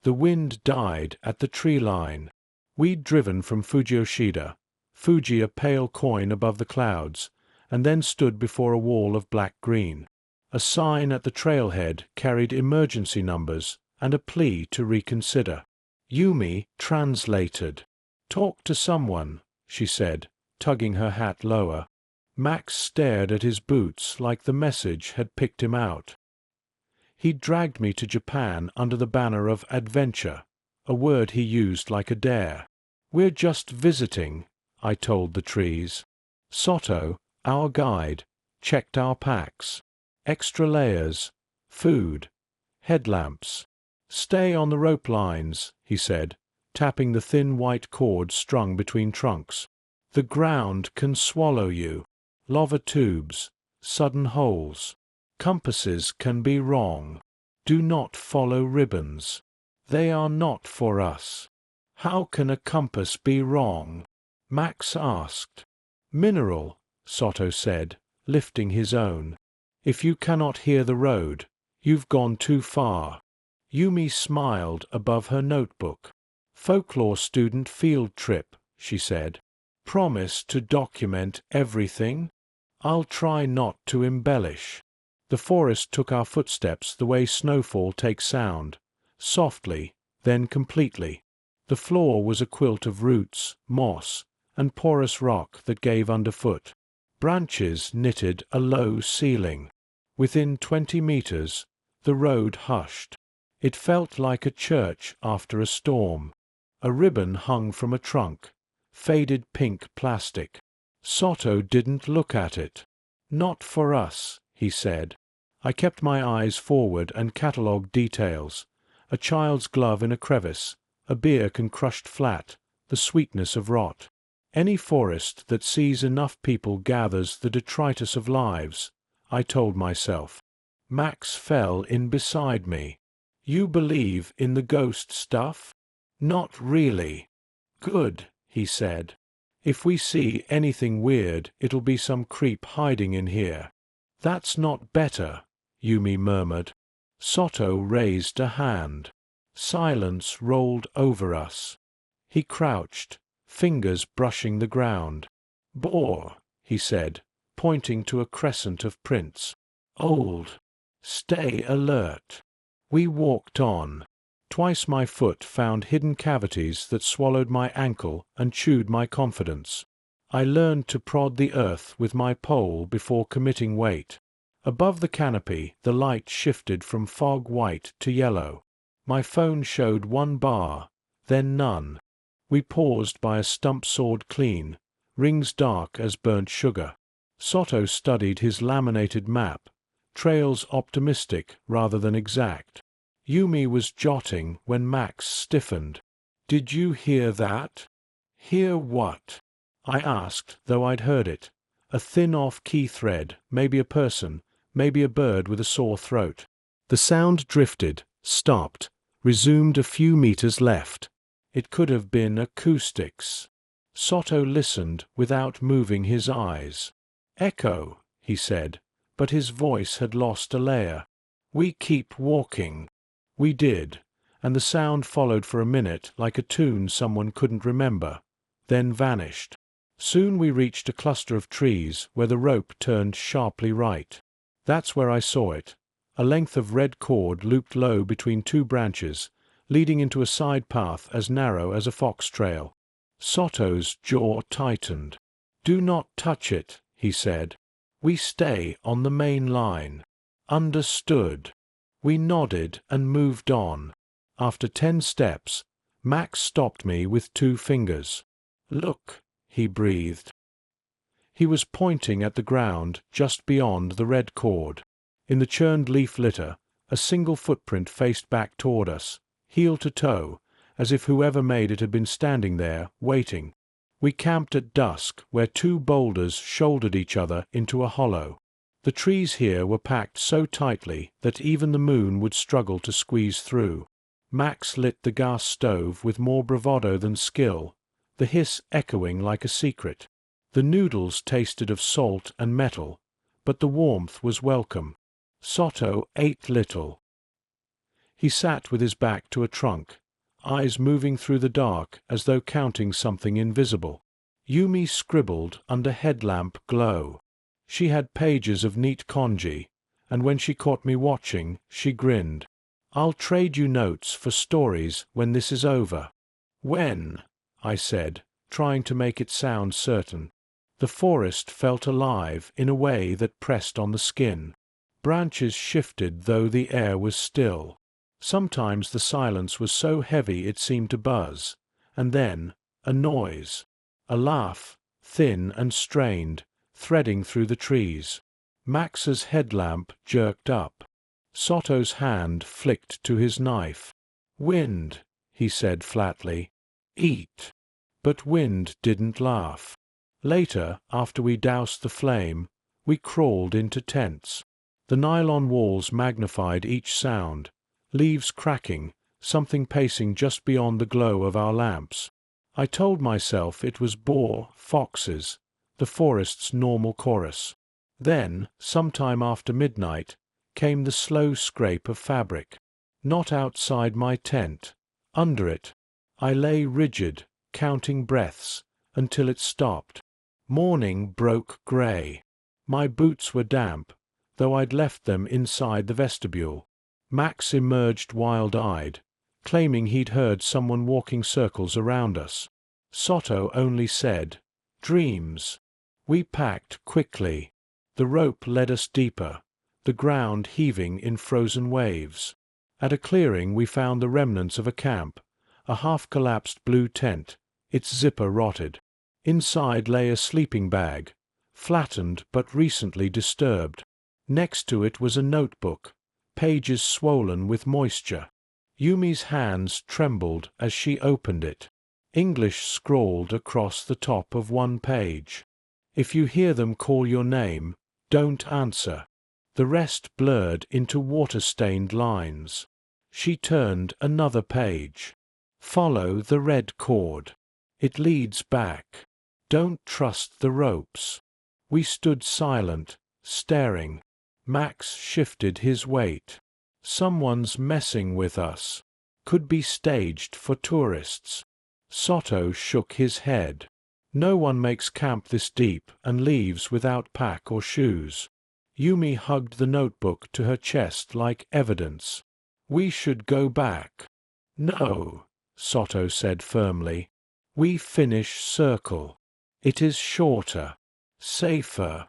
The wind died at the tree line. We'd driven from Fuji, Fuji a pale coin above the clouds, and then stood before a wall of black-green. A sign at the trailhead carried emergency numbers and a plea to reconsider. Yumi translated. "Talk to someone," she said, tugging her hat lower. Max stared at his boots like the message had picked him out. He'd dragged me to Japan under the banner of adventure, a word he used like a dare. "We're just visiting," I told the trees. Soto, our guide, checked our packs. Extra layers, food, headlamps. "Stay on the rope lines," he said, tapping the thin white cord strung between trunks. "The ground can swallow you. Lava tubes, sudden holes. Compasses can be wrong. Do not follow ribbons. They are not for us." "How can a compass be wrong?" Max asked. "Mineral," Soto said, lifting his own. "If you cannot hear the road, you've gone too far." Yumi smiled above her notebook. "Folklore student field trip," she said. "Promise to document everything?" "I'll try not to embellish." The forest took our footsteps the way snowfall takes sound, softly, then completely. The floor was a quilt of roots, moss, and porous rock that gave underfoot. Branches knitted a low ceiling. Within 20 meters, the road hushed. It felt like a church after a storm. A ribbon hung from a trunk, faded pink plastic. Soto didn't look at it. "Not for us," he said. I kept my eyes forward and catalogued details. A child's glove in a crevice, a beer can crushed flat, the sweetness of rot. Any forest that sees enough people gathers the detritus of lives, I told myself. Max fell in beside me. "You believe in the ghost stuff?" "Not really." "Good," he said. "If we see anything weird, it'll be some creep hiding in here." "That's not better," Yumi murmured. Soto raised a hand. Silence rolled over us. He crouched, fingers brushing the ground. "Boar," he said, pointing to a crescent of prints. "Old. Stay alert." We walked on. Twice my foot found hidden cavities that swallowed my ankle and chewed my confidence. I learned to prod the earth with my pole before committing weight. Above the canopy, the light shifted from fog white to yellow. My phone showed 1 bar, then none. We paused by a stump sawed clean, rings dark as burnt sugar. Soto studied his laminated map, trails optimistic rather than exact. Yumi was jotting when Max stiffened. "Did you hear that?" "Hear what?" I asked, though I'd heard it. A thin-off key thread, maybe a person, maybe a bird with a sore throat. The sound drifted, stopped, resumed a few meters left. It could have been acoustics. Soto listened without moving his eyes. "Echo," he said, but his voice had lost a layer. "We keep walking." We did, and the sound followed for a minute like a tune someone couldn't remember, then vanished. Soon we reached a cluster of trees where the rope turned sharply right. That's where I saw it, a length of red cord looped low between 2 branches, leading into a side path as narrow as a fox trail. Soto's jaw tightened. "Do not touch it," he said. "We stay on the main line." "Understood." We nodded and moved on. After 10 steps, Max stopped me with 2 fingers. "Look," he breathed. He was pointing at the ground just beyond the red cord. In the churned leaf litter, a single footprint faced back toward us, heel to toe, as if whoever made it had been standing there, waiting. We camped at dusk where 2 boulders shouldered each other into a hollow. The trees here were packed so tightly that even the moon would struggle to squeeze through. Max lit the gas stove with more bravado than skill, the hiss echoing like a secret. The noodles tasted of salt and metal, but the warmth was welcome. Soto ate little. He sat with his back to a trunk, eyes moving through the dark as though counting something invisible. Yumi scribbled under headlamp glow. She had pages of neat kanji, and when she caught me watching, she grinned. "I'll trade you notes for stories when this is over." "When?" I said, trying to make it sound certain. The forest felt alive in a way that pressed on the skin. Branches shifted though the air was still. Sometimes the silence was so heavy it seemed to buzz, and then a noise. A laugh, thin and strained, threading through the trees. Max's headlamp jerked up. Soto's hand flicked to his knife. "Wind," he said flatly. "Eat." But Wind didn't laugh. Later, after we doused the flame, we crawled into tents. The nylon walls magnified each sound, leaves cracking, something pacing just beyond the glow of our lamps. I told myself it was boar, foxes, the forest's normal chorus. Then, sometime after midnight, came the slow scrape of fabric. Not outside my tent, under it. I lay rigid, counting breaths, until it stopped. Morning broke grey. My boots were damp, though I'd left them inside the vestibule. Max emerged wild-eyed, claiming he'd heard someone walking circles around us. Soto only said, "Dreams." We packed quickly. The rope led us deeper, the ground heaving in frozen waves. At a clearing we found the remnants of a camp, a half-collapsed blue tent, its zipper rotted. Inside lay a sleeping bag, flattened but recently disturbed. Next to it was a notebook, pages swollen with moisture. Yumi's hands trembled as she opened it. English scrawled across the top of one page. "If you hear them call your name, don't answer." The rest blurred into water-stained lines. She turned another page. "Follow the red cord. It leads back. Don't trust the ropes." We stood silent, staring. Max shifted his weight. "Someone's messing with us. Could be staged for tourists." Soto shook his head. "No one makes camp this deep and leaves without pack or shoes." Yumi hugged the notebook to her chest like evidence. "We should go back." "No," Soto said firmly. "We finish circle. It is shorter. Safer."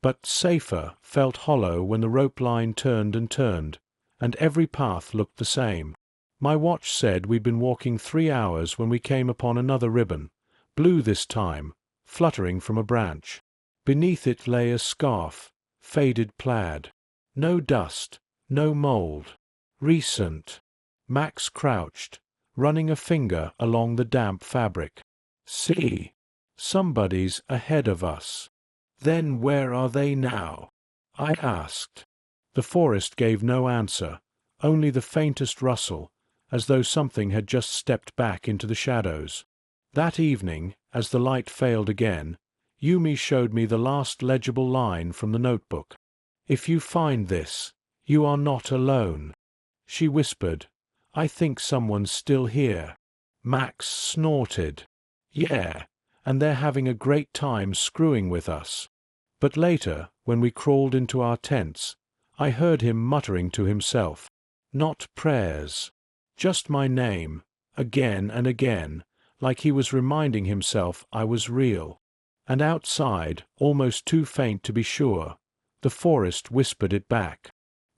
But safer felt hollow when the rope line turned, and every path looked the same. My watch said we'd been walking 3 hours when we came upon another ribbon, blue this time, fluttering from a branch. Beneath it lay a scarf, faded plaid. No dust, no mold. Recent. Max crouched, running a finger along the damp fabric. "See, somebody's ahead of us." "Then where are they now?" I asked. The forest gave no answer, only the faintest rustle, as though something had just stepped back into the shadows. That evening, as the light failed again, Yumi showed me the last legible line from the notebook. "If you find this, you are not alone." She whispered, "I think someone's still here." Max snorted. "Yeah, and they're having a great time screwing with us." But later, when we crawled into our tents, I heard him muttering to himself. Not prayers. Just my name, again and again, like he was reminding himself I was real. And outside, almost too faint to be sure, the forest whispered it back.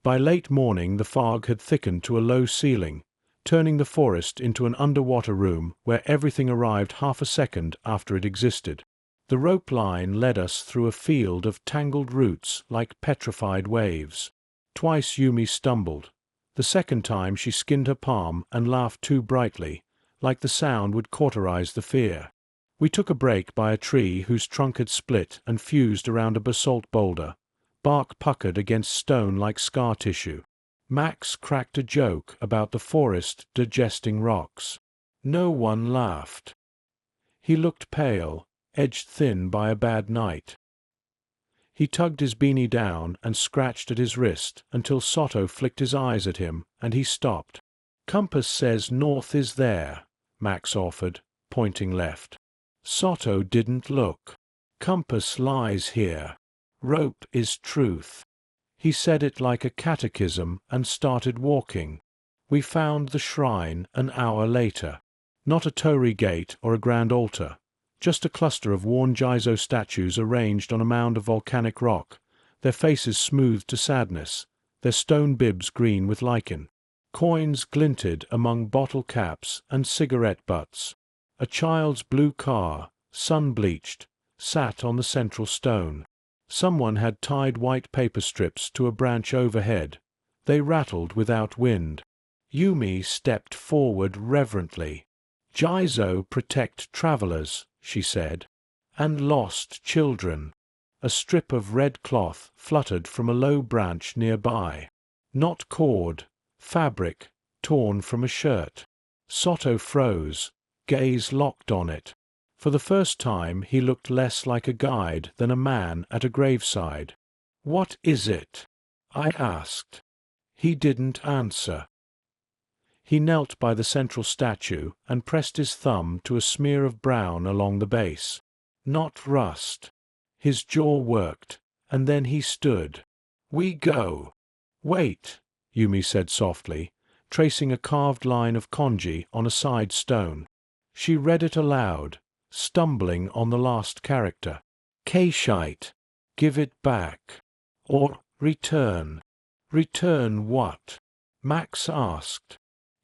By late morning the fog had thickened to a low ceiling, turning the forest into an underwater room where everything arrived half a second after it existed. The rope line led us through a field of tangled roots like petrified waves. Twice Yumi stumbled. The second time she skinned her palm and laughed too brightly, like the sound would cauterize the fear. We took a break by a tree whose trunk had split and fused around a basalt boulder, bark puckered against stone like scar tissue. Max cracked a joke about the forest digesting rocks. No one laughed. He looked pale, edged thin by a bad night. He tugged his beanie down and scratched at his wrist until Soto flicked his eyes at him and he stopped. "Compass says north is there," Max offered, pointing left. Soto didn't look. "Compass lies here. Rope is truth." He said it like a catechism and started walking. We found the shrine an hour later. Not a torii gate or a grand altar. Just a cluster of worn Jizo statues arranged on a mound of volcanic rock, their faces smoothed to sadness, their stone bibs green with lichen. Coins glinted among bottle caps and cigarette butts. A child's blue car, sun-bleached, sat on the central stone. Someone had tied white paper strips to a branch overhead. They rattled without wind. Yumi stepped forward reverently. "Jizo protect travelers," she said, "and lost children." A strip of red cloth fluttered from a low branch nearby. Not cord, fabric, torn from a shirt. Soto froze, gaze locked on it. For the first time he looked less like a guide than a man at a graveside. "What is it?" I asked. He didn't answer. He knelt by the central statue and pressed his thumb to a smear of brown along the base. "Not rust." His jaw worked, and then he stood. "We go." "Wait," Yumi said softly, tracing a carved line of kanji on a side stone. She read it aloud, stumbling on the last character. "Keishite. Give it back. Or return." "Return what?" Max asked.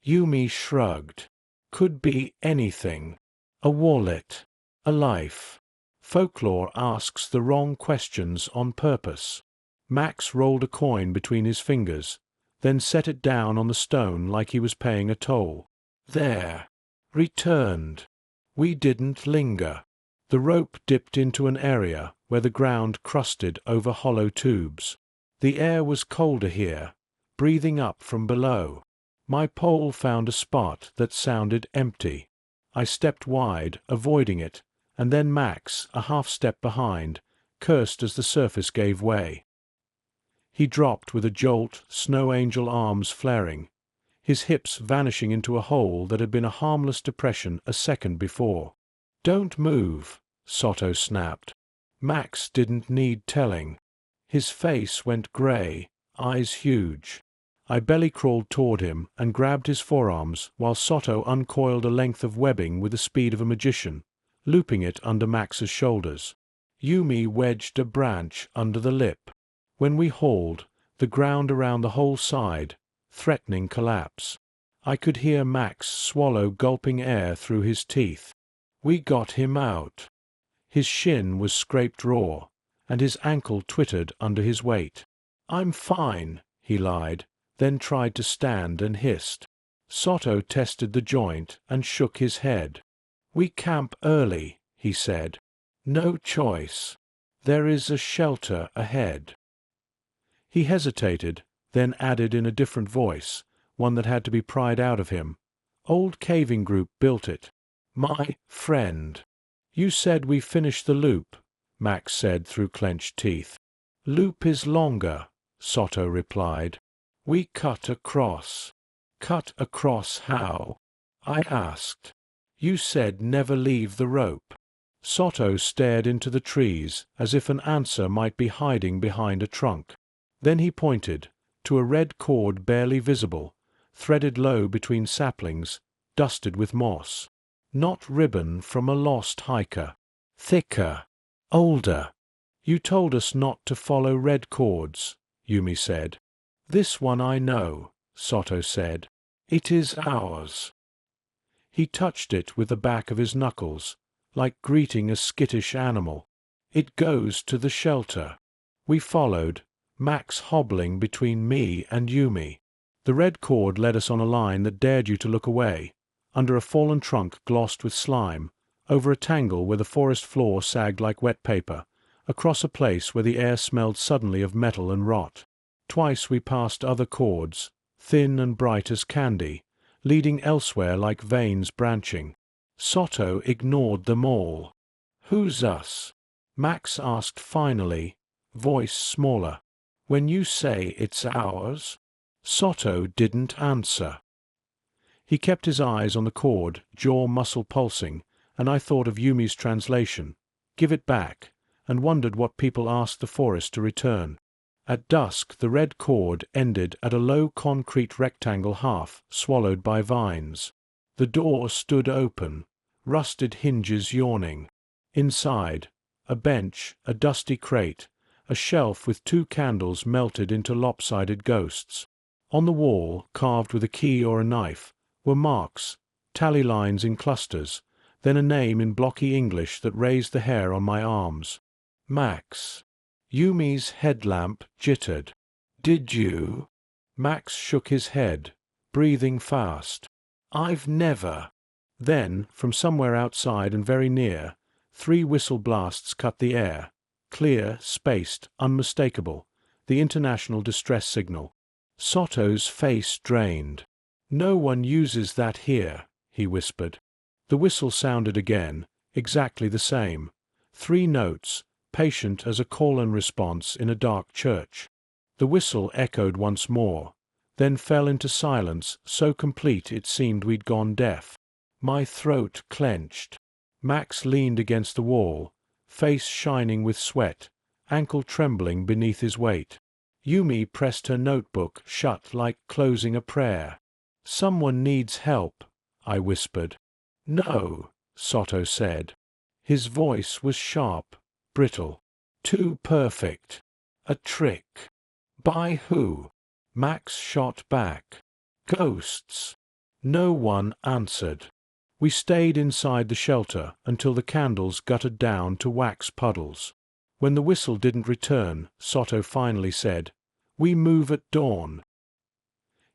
Yumi shrugged. "Could be anything. A wallet. A life. Folklore asks the wrong questions on purpose." Max rolled a coin between his fingers, then set it down on the stone like he was paying a toll. "There. Returned." We didn't linger. The rope dipped into an area where the ground crusted over hollow tubes. The air was colder here, breathing up from below. My pole found a spot that sounded empty. I stepped wide, avoiding it, and then Max, a half step behind, cursed as the surface gave way. He dropped with a jolt, snow angel arms flaring, his hips vanishing into a hole that had been a harmless depression a second before. "Don't move," Soto snapped. Max didn't need telling. His face went gray, eyes huge. I belly crawled toward him and grabbed his forearms while Soto uncoiled a length of webbing with the speed of a magician, looping it under Max's shoulders. Yumi wedged a branch under the lip. When we hauled, the ground around the whole side, threatening collapse. I could hear Max swallow gulping air through his teeth. We got him out. His shin was scraped raw, and his ankle twittered under his weight. "I'm fine," he lied, then tried to stand and hissed. Soto tested the joint and shook his head. "We camp early," he said. "No choice. There is a shelter ahead." He hesitated, then added in a different voice, one that had to be pried out of him. "Old caving group built it. My friend." "You said we finish the loop," Max said through clenched teeth. "Loop is longer," Soto replied. "We cut across." "Cut across how?" I asked. "You said never leave the rope." Soto stared into the trees as if an answer might be hiding behind a trunk. Then he pointed to a red cord barely visible, threaded low between saplings, dusted with moss. "Not ribbon from a lost hiker. Thicker. Older." "You told us not to follow red cords," Yumi said. "This one I know," Soto said. "It is ours." He touched it with the back of his knuckles, like greeting a skittish animal. "It goes to the shelter." We followed, Max hobbling between me and Yumi. The red cord led us on a line that dared you to look away, under a fallen trunk glossed with slime, over a tangle where the forest floor sagged like wet paper, across a place where the air smelled suddenly of metal and rot. Twice we passed other cords, thin and bright as candy, leading elsewhere like veins branching. Soto ignored them all. "Who's us?" Max asked finally, voice smaller. "When you say it's ours?" Soto didn't answer. He kept his eyes on the cord, jaw muscle pulsing, and I thought of Yumi's translation, "Give it back," and wondered what people asked the forest to return. At dusk the red cord ended at a low concrete rectangle half swallowed by vines. The door stood open, rusted hinges yawning. Inside, a bench, a dusty crate, a shelf with 2 candles melted into lopsided ghosts. On the wall, carved with a key or a knife, were marks, tally lines in clusters, then a name in blocky English that raised the hair on my arms. Max. Yumi's headlamp jittered. "Did you?" Max shook his head, breathing fast. "I've never." Then, from somewhere outside and very near, 3 whistle blasts cut the air, clear, spaced, unmistakable, the international distress signal. Soto's face drained. "No one uses that here," he whispered. The whistle sounded again, exactly the same. 3 notes, patient as a call and response in a dark church. The whistle echoed once more, then fell into silence so complete it seemed we'd gone deaf. My throat clenched. Max leaned against the wall, face shining with sweat, ankle trembling beneath his weight. Yumi pressed her notebook shut like closing a prayer. "Someone needs help," I whispered. "No," Soto said. His voice was sharp, brittle. "Too perfect. A trick." "By who?" Max shot back. "Ghosts." No one answered. We stayed inside the shelter until the candles guttered down to wax puddles. When the whistle didn't return, Soto finally said, "We move at dawn."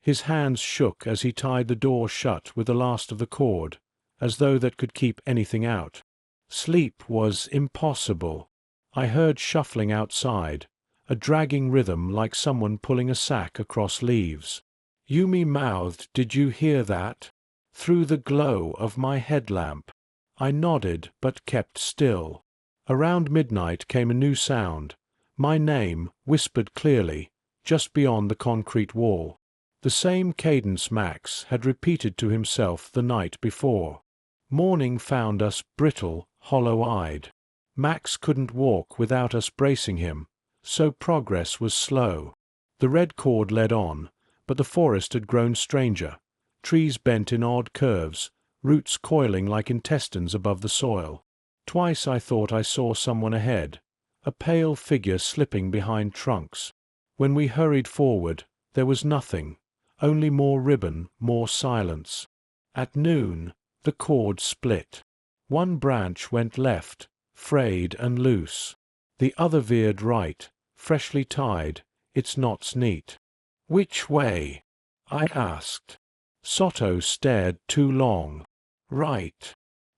His hands shook as he tied the door shut with the last of the cord, as though that could keep anything out. Sleep was impossible. I heard shuffling outside, a dragging rhythm like someone pulling a sack across leaves. Yumi mouthed, "Did you hear that?" through the glow of my headlamp. I nodded but kept still. Around midnight came a new sound, my name whispered clearly, just beyond the concrete wall. The same cadence Max had repeated to himself the night before. Morning found us brittle, hollow-eyed. Max couldn't walk without us bracing him, so progress was slow. The red cord led on, but the forest had grown stranger, trees bent in odd curves, roots coiling like intestines above the soil. Twice I thought I saw someone ahead, a pale figure slipping behind trunks. When we hurried forward, there was nothing, only more ribbon, more silence. At noon, the cord split. One branch went left, frayed and loose. The other veered right, freshly tied, its knots neat. "Which way?" I asked. Soto stared too long. "Right."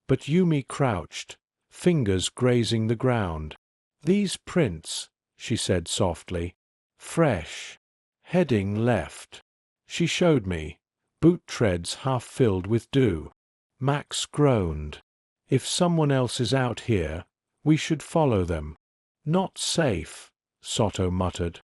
But Yumi crouched, fingers grazing the ground. "These prints," she said softly. "Fresh. Heading left." She showed me, boot treads half filled with dew. Max groaned. "If someone else is out here, we should follow them." "Not safe," Soto muttered.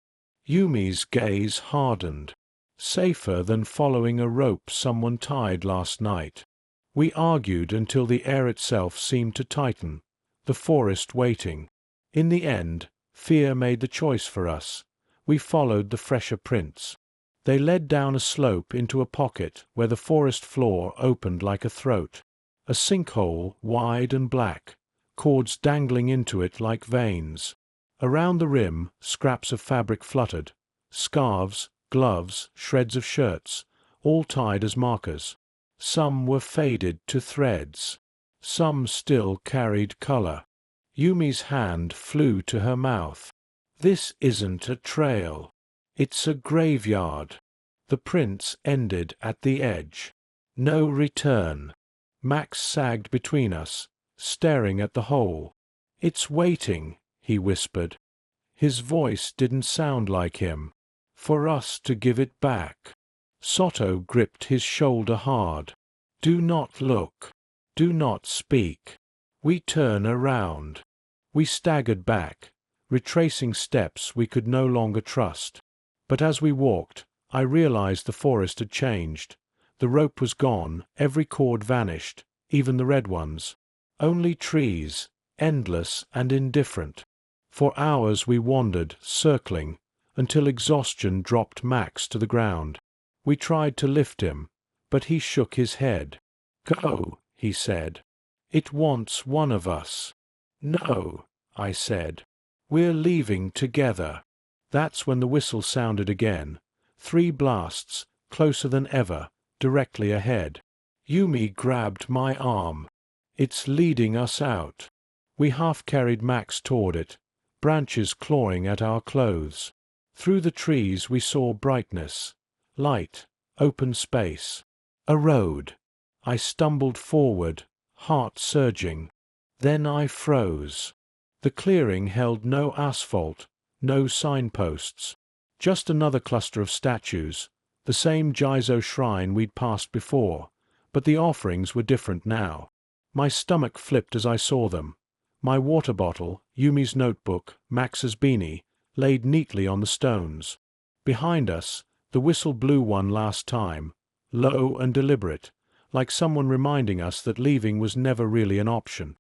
Yumi's gaze hardened. "Safer than following a rope someone tied last night." We argued until the air itself seemed to tighten, the forest waiting. In the end, fear made the choice for us. We followed the fresher prints. They led down a slope into a pocket where the forest floor opened like a throat. A sinkhole wide and black, cords dangling into it like veins. Around the rim, scraps of fabric fluttered, scarves, gloves, shreds of shirts, all tied as markers. Some were faded to threads. Some still carried color. Yumi's hand flew to her mouth. "This isn't a trail. It's a graveyard." The prints ended at the edge. No return. Max sagged between us, staring at the hole. "It's waiting," he whispered. His voice didn't sound like him. "For us to give it back." Soto gripped his shoulder hard. "Do not look. Do not speak." We turn around. We staggered back, retracing steps we could no longer trust. But as we walked, I realized the forest had changed. The rope was gone, every cord vanished, even the red ones. Only trees, endless and indifferent. For hours we wandered, circling, until exhaustion dropped Max to the ground. We tried to lift him, but he shook his head. "Go," he said. "It wants one of us." "No," I said. "We're leaving together." That's when the whistle sounded again. 3 blasts, closer than ever, directly ahead. Yumi grabbed my arm. "It's leading us out." We half carried Max toward it, branches clawing at our clothes. Through the trees we saw brightness, light, open space. A road. I stumbled forward, heart surging. Then I froze. The clearing held no asphalt, no signposts. Just another cluster of statues, the same Jizo shrine we'd passed before, but the offerings were different now. My stomach flipped as I saw them. My water bottle, Yumi's notebook, Max's beanie, laid neatly on the stones. Behind us, the whistle blew one last time, low and deliberate, like someone reminding us that leaving was never really an option.